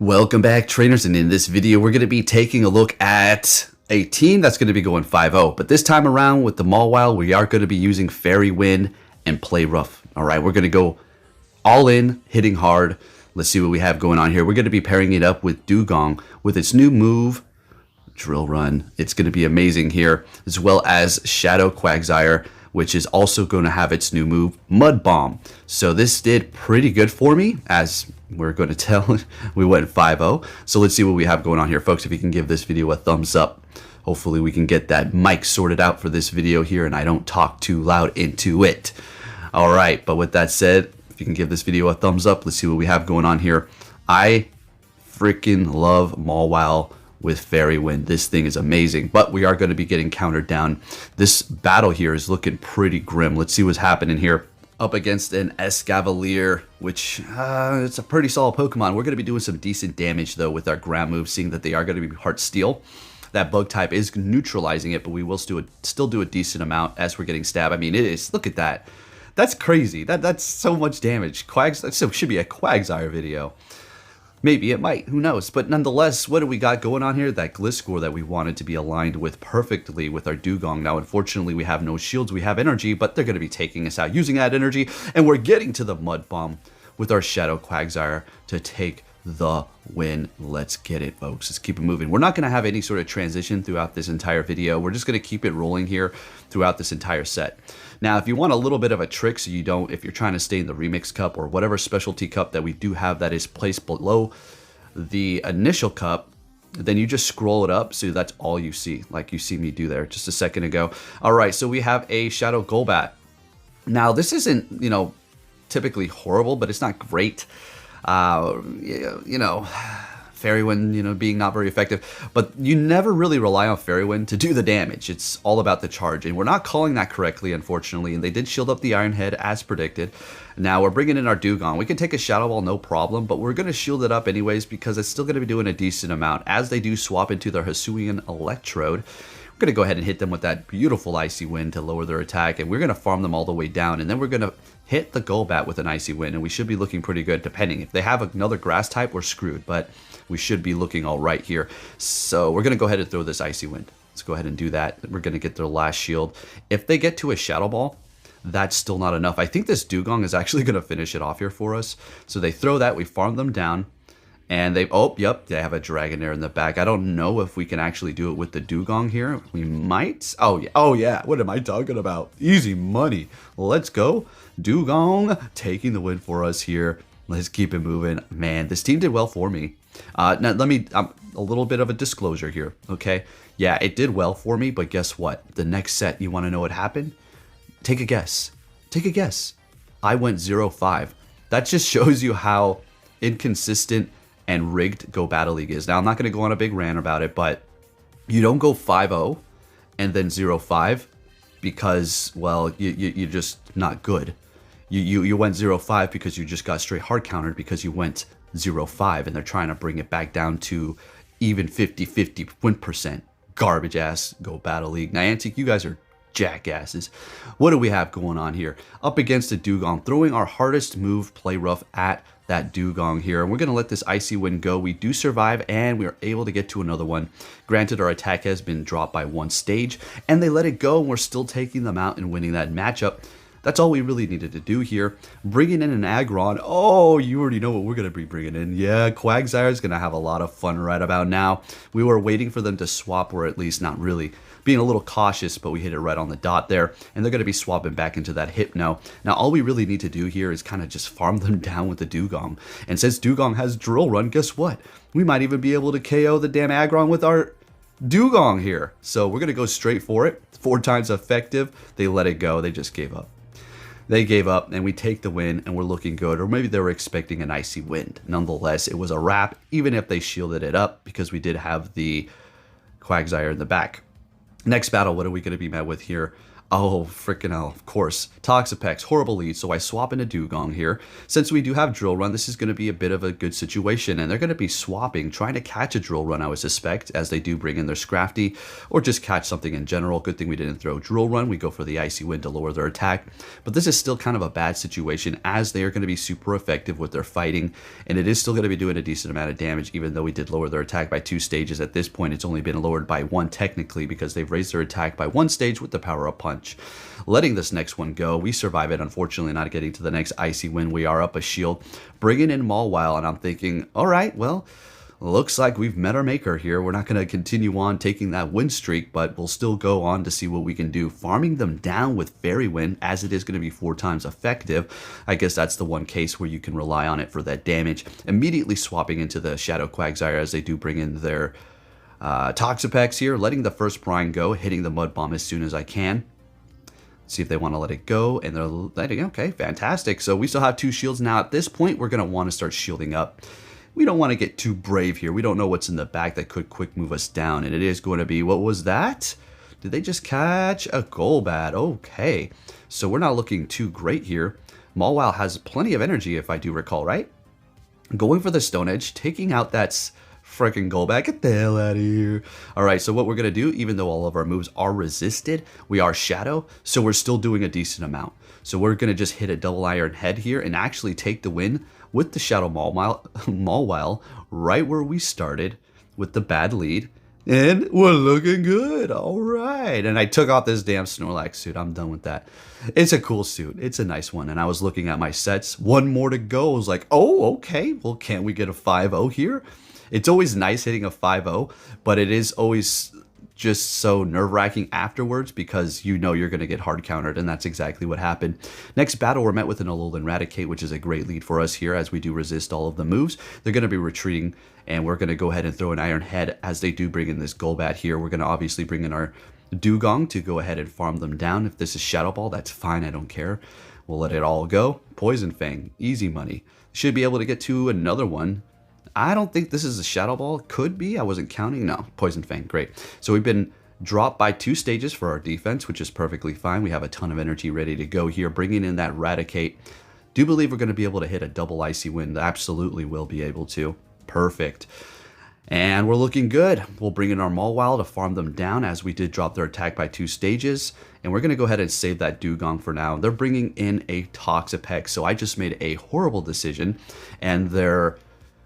Welcome back, trainers, and in this video we're going to be taking a look at a team that's going to be going 5-0, but this time around with the Mawile we are going to be using Fairy Wind and Play Rough. Alright, we're going to go all in, hitting hard. Let's see what we have going on here. We're going to be pairing it up with Dewgong with its new move, Drill Run. It's going to be amazing here, as well as Shadow Quagsire, which is also going to have its new move, Mud Bomb. So this did pretty good for me, as we're going to tell. We went 5-0. So let's see what we have going on here, folks. If you can give this video a thumbs up, hopefully we can get that mic sorted out for this video here and I don't talk too loud into it. All right, but with that said, if you can give this video a thumbs up, let's see what we have going on here. I freaking love Mawile with Fairy Wind. This thing is amazing, but we are going to be getting countered down. This battle here is looking pretty grim. Let's see what's happening here. Up against an Escavalier, which it's a pretty solid Pokemon. We're going to be doing some decent damage though with our ground moves, seeing that they are going to be Heart Steel. That bug type is neutralizing it, but we will still do a decent amount as we're getting stabbed. I mean, it is, look at that. That's crazy. That's so much damage. That should be a Quagsire video. Maybe it might, who knows? But nonetheless, what do we got going on here? That Gliscor that we wanted to be aligned with perfectly with our Dewgong. Now, unfortunately, we have no shields. We have energy, but they're going to be taking us out using that energy. And we're getting to the Mud Bomb with our Shadow Quagsire to take the win. Let's get it, folks. Let's keep it moving. We're not going to have any sort of transition throughout this entire video. We're just going to keep it rolling here throughout this entire set. Now, if you want a little bit of a trick so you don't, if you're trying to stay in the Remix Cup or whatever specialty cup that we do have that is placed below the initial cup, then you just scroll it up so that's all you see, like you see me do there just a second ago. All right, so we have a Shadow Golbat. Now, this isn't, typically horrible, but it's not great. Fairy Wind, being not very effective, but you never really rely on Fairy Wind to do the damage. It's all about the charge, and we're not calling that correctly, unfortunately, and they did shield up the Iron Head as predicted. Now we're bringing in our Dewgong. We can take a Shadow Ball, no problem, but we're going to shield it up anyways because it's still going to be doing a decent amount. As they do swap into their Hisuian Electrode, we're going to go ahead and hit them with that beautiful Icy Wind to lower their attack, and we're going to farm them all the way down, and then we're going to hit the Golbat with an Icy Wind, and we should be looking pretty good, depending. If they have another Grass type, we're screwed, but we should be looking all right here. So we're going to go ahead and throw this Icy Wind. Let's go ahead and do that. We're going to get their last shield. If they get to a Shadow Ball, that's still not enough. I think this Dewgong is actually going to finish it off here for us. So they throw that, we farm them down, and they, oh, yep, they have a Dragonair in the back. I don't know if we can actually do it with the Dewgong here. We might. Oh yeah, what am I talking about? Easy money. Let's go. Dewgong taking the win for us here. Let's keep it moving. Man, this team did well for me. Now, let me, a little bit of a disclosure here, okay? Yeah, it did well for me, but guess what? The next set, you want to know what happened? Take a guess. Take a guess. I went 0-5. That just shows you how inconsistent and rigged Go Battle League is. Now, I'm not going to go on a big rant about it, but you don't go 5-0 and then 0-5 because, well, you're just not good. You went 0-5 because you just got straight hard countered because you went 0-5 and they're trying to bring it back down to even 50-50 win percent. Garbage ass Go Battle League. Niantic, you guys are jackasses. What do we have going on here? Up against a Dewgong, throwing our hardest move, Play Rough, at that Dewgong here. And we're going to let this Icy Wind go. We do survive and we are able to get to another one. Granted, our attack has been dropped by one stage and they let it go and we're still taking them out and winning that matchup. That's all we really needed to do here. Bringing in an Aggron. Oh, you already know what we're going to be bringing in. Yeah, Quagsire is going to have a lot of fun right about now. We were waiting for them to swap, or at least not really. Being a little cautious, but we hit it right on the dot there. And they're going to be swapping back into that Hypno. Now, all we really need to do here is kind of just farm them down with the Dewgong. And since Dewgong has Drill Run, guess what? We might even be able to KO the damn Aggron with our Dewgong here. So we're going to go straight for it. 4 times effective. They let it go. They just gave up. They gave up, and we take the win, and we're looking good. Or maybe they were expecting an Icy Wind. Nonetheless, it was a wrap, even if they shielded it up, because we did have the Quagsire in the back. Next battle, what are we going to be met with here? Oh, freaking hell, of course. Toxapex, horrible lead, so I swap into Dugong here. Since we do have Drill Run, this is going to be a bit of a good situation, and they're going to be swapping, trying to catch a Drill Run, I would suspect, as they do bring in their Scrafty, or just catch something in general. Good thing we didn't throw Drill Run. We go for the Icy Wind to lower their attack, but this is still kind of a bad situation, as they are going to be super effective with their fighting, and it is still going to be doing a decent amount of damage, even though we did lower their attack by 2 stages. At this point, it's only been lowered by 1 technically, because they've raised their attack by 1 stage with the Power-Up Punch. Letting this next one go, we survive it. Unfortunately, not getting to the next Icy Wind. We are up a shield, bringing in Mawile, and I'm thinking, all right, well, looks like we've met our maker here. We're not going to continue on taking that win streak, but we'll still go on to see what we can do. Farming them down with Fairy Wind, as it is going to be 4 times effective. I guess that's the one case where you can rely on it for that damage. Immediately swapping into the Shadow Quagsire, as they do bring in their Toxapex here, letting the first Brine go, hitting the Mud Bomb as soon as I can. See if they want to let it go, and they're letting, okay, fantastic. So we still have 2 shields now. At this point, we're going to want to start shielding up. We don't want to get too brave here. We don't know what's in the back that could quick move us down, and it is going to be, what was that? Did they just catch a Golbat? Okay, so we're not looking too great here. Mawile has plenty of energy, if I do recall, right? Going for the Stone Edge, taking out that freaking Golbat. Get the hell out of here. All right, so what we're going to do, even though all of our moves are resisted, we are Shadow, so we're still doing a decent amount. So we're going to just hit a double Iron Head here and actually take the win with the Shadow Mawile right where we started with the bad lead. And we're looking good. All right. And I took off this damn Snorlax suit. I'm done with that. It's a cool suit. It's a nice one. And I was looking at my sets. 1 more to go. I was like, oh, okay. Well, can't we get a 5-0 here? It's always nice hitting a 5-0, but it is always just so nerve-wracking afterwards, because you know you're going to get hard countered, and that's exactly what happened. Next battle, we're met with an Alolan Raticate, which is a great lead for us here, as we do resist all of the moves. They're going to be retreating, and we're going to go ahead and throw an Iron Head as they do bring in this Golbat here. We're going to obviously bring in our Dugong to go ahead and farm them down. If this is Shadow Ball, that's fine. I don't care. We'll let it all go. Poison Fang, easy money. Should be able to get to another one. I don't think this is a Shadow Ball. Could be. I wasn't counting. No. Poison Fang. Great. So we've been dropped by 2 stages for our defense, which is perfectly fine. We have a ton of energy ready to go here. Bringing in that Raticate. Do believe we're going to be able to hit a double Icy Wind. Absolutely will be able to. Perfect. And we're looking good. We'll bring in our Mawile to farm them down, as we did drop their attack by 2 stages. And we're going to go ahead and save that Dugong for now. They're bringing in a Toxapex. So I just made a horrible decision. And their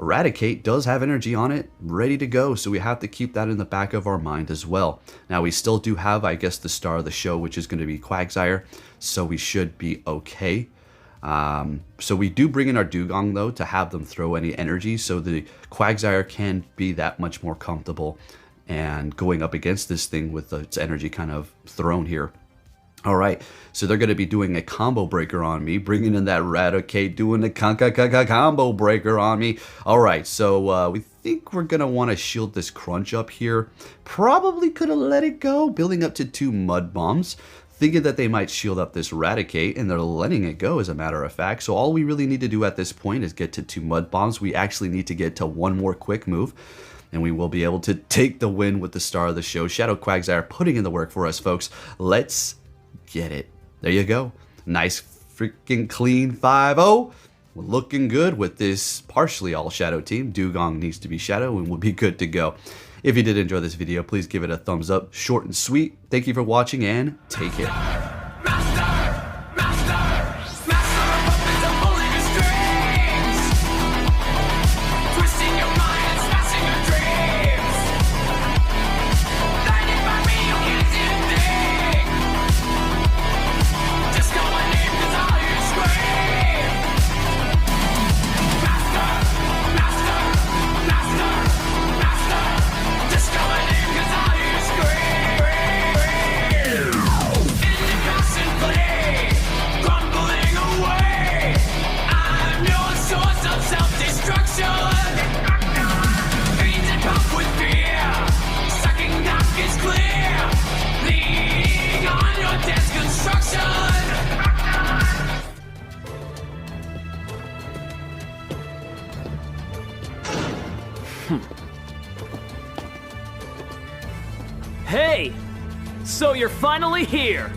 Eradicate does have energy on it, ready to go, so we have to keep that in the back of our mind as well. Now, we still do have, I guess, the star of the show, which is going to be Quagsire, so we should be okay. So we do bring in our Dugong, though, to have them throw any energy, so the Quagsire can be that much more comfortable and going up against this thing with its energy kind of thrown here. All right, so they're going to be doing a combo breaker on me, bringing in that Raticate, doing the combo breaker on me. All right, so we think we're going to want to shield this Crunch up here. Probably could have let it go, building up to 2 Mud Bombs, thinking that they might shield up this Raticate, and they're letting it go, as a matter of fact. So all we really need to do at this point is get to 2 Mud Bombs. We actually need to get to 1 more quick move, and we will be able to take the win with the star of the show, Shadow Quagsire, putting in the work for us, folks. Let's get it. There you go. Nice freaking clean 5-0. We're looking good with this partially all Shadow team. Dugong needs to be Shadow and we'll be good to go. If you did enjoy this video, please give it a thumbs up. Short and sweet. Thank you for watching and take care. Hey! So you're finally here!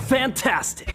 Fantastic!